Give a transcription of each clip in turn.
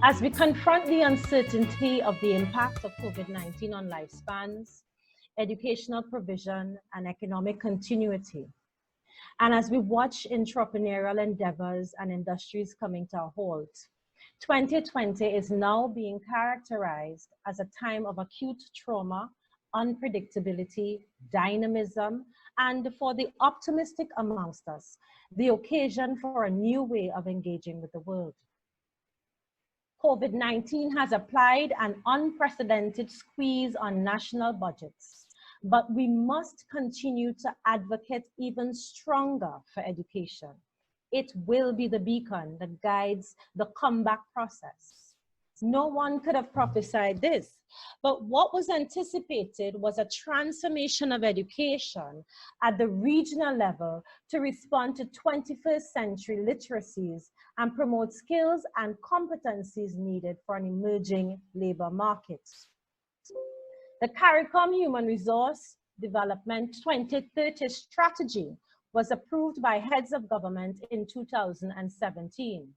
As we confront the uncertainty of the impact of COVID-19 on lifespans, educational provision, and economic continuity, and as we watch entrepreneurial endeavors and industries coming to a halt, 2020 is now being characterized as a time of acute trauma, unpredictability, dynamism, and for the optimistic amongst us, the occasion for a new way of engaging with the world. COVID-19 has applied an unprecedented squeeze on national budgets, but we must continue to advocate even stronger for education. It will be the beacon that guides the comeback process. No one could have prophesied this, but what was anticipated was a transformation of education at the regional level to respond to 21st century literacies and promote skills and competencies needed for an emerging labor market. The CARICOM Human Resource Development 2030 strategy was approved by heads of government in 2017.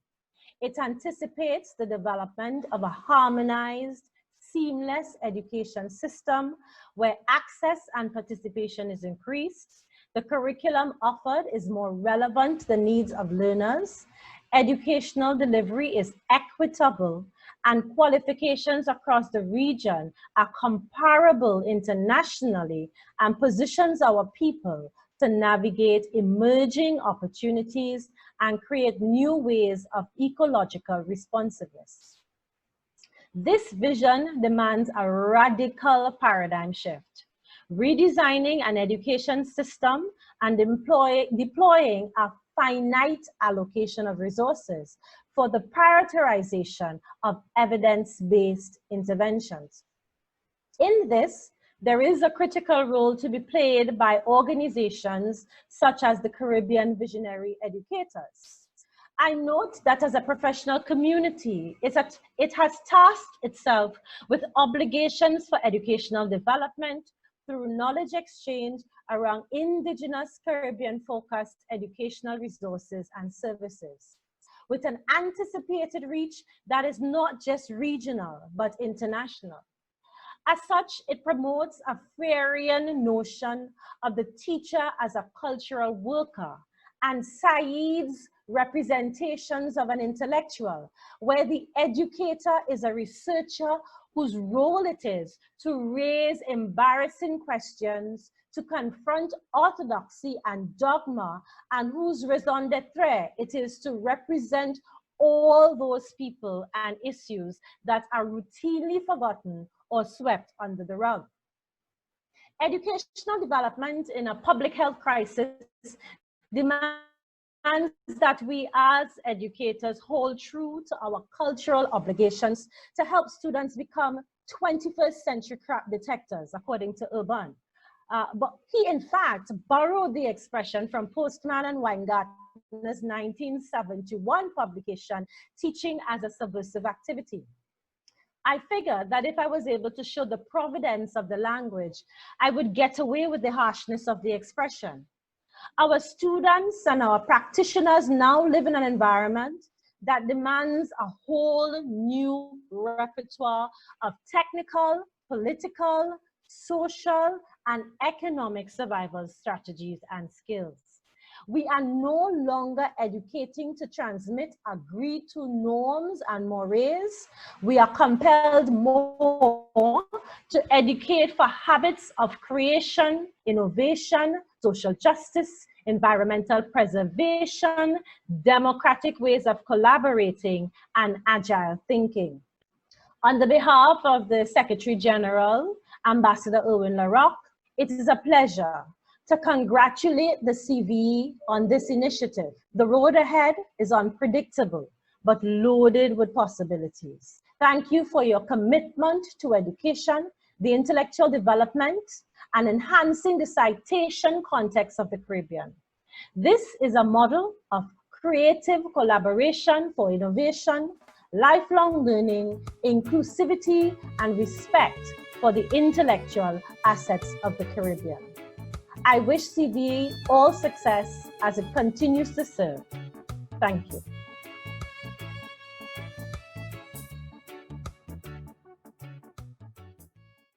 It anticipates the development of a harmonized, seamless education system where access and participation is increased, the curriculum offered is more relevant to the needs of learners, educational delivery is equitable, and qualifications across the region are comparable internationally and positions our people to navigate emerging opportunities and create new ways of ecological responsiveness. This vision demands a radical paradigm shift, redesigning an education system and deploying a finite allocation of resources for the prioritization of evidence-based interventions. In this, there is a critical role to be played by organizations such as the Caribbean Visionary Educators. I note that as a professional community, it has tasked itself with obligations for educational development through knowledge exchange around Indigenous Caribbean-focused educational resources and services, with an anticipated reach that is not just regional, but international. As such, it promotes a Freudian notion of the teacher as a cultural worker and Said's representations of an intellectual, where the educator is a researcher whose role it is to raise embarrassing questions, to confront orthodoxy and dogma, and whose raison d'etre it is to represent all those people and issues that are routinely forgotten or swept under the rug. Educational development in a public health crisis demands that we as educators hold true to our cultural obligations to help students become 21st century crap detectors, according to Urban. But he, in fact, borrowed the expression from Postman and Weingartner's 1971 publication, Teaching as a Subversive Activity. I figured that if I was able to show the providence of the language, I would get away with the harshness of the expression. Our students and our practitioners now live in an environment that demands a whole new repertoire of technical, political, social, and economic survival strategies and skills. We are no longer educating to transmit agreed to norms and mores. We are compelled more to educate for habits of creation, innovation, social justice, environmental preservation, democratic ways of collaborating, and agile thinking. On the behalf of the Secretary General, Ambassador Erwin Larocque, it is a pleasure to congratulate the CVE on this initiative. The road ahead is unpredictable, but loaded with possibilities. Thank you for your commitment to education, the intellectual development, and enhancing the citation context of the Caribbean. This is a model of creative collaboration for innovation, lifelong learning, inclusivity, and respect for the intellectual assets of the Caribbean. I wish CVE all success as it continues to serve. Thank you.